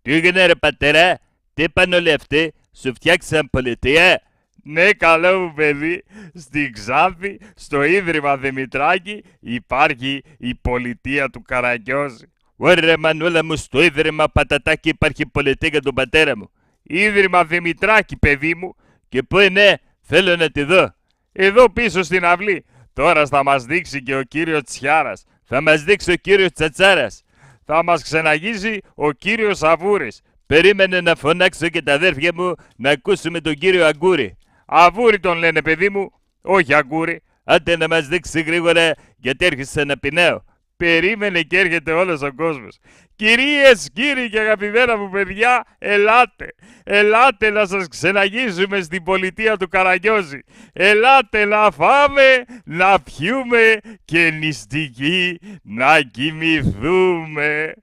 Τι έγινε ρε πατέρα, τι είπαν όλοι αυτοί, σου φτιάξαν πολιτεία? Ναι, καλό μου παιδί, στη Ξάνθη, στο Ίδρυμα Δημητράκη, υπάρχει η πολιτεία του Καραγκιόζη. Ωραία μανούλα μου, στο Ίδρυμα Πατατάκι υπάρχει πολιτεία για τον πατέρα μου. Ίδρυμα Δημητράκη, παιδί μου. Και πού είναι, θέλω να τη δω. Εδώ πίσω στην αυλή. Τώρα θα μας δείξει και ο κύριος Τσιάρας. Θα μας δείξει ο κύριος Τσατσάρας. Θα μας ξεναγήσει ο κύριος Αβούρης. Περίμενε να φωνάξω και τα αδέρφια μου να ακούσουμε τον κύριο Αγκούρη. Αβούρη τον λένε, παιδί μου, όχι Αγκούρη. Άντε να μας δείξει γρήγορα γιατί έρχεσαι να πεινάω. Περίμενε και έρχεται όλος ο κόσμος. Κυρίες, κύριοι και αγαπημένα μου παιδιά, ελάτε. Ελάτε να σας ξεναγήσουμε στην πολιτεία του Καραγκιόζη. Ελάτε να φάμε, να πιούμε και νηστικοί να κοιμηθούμε.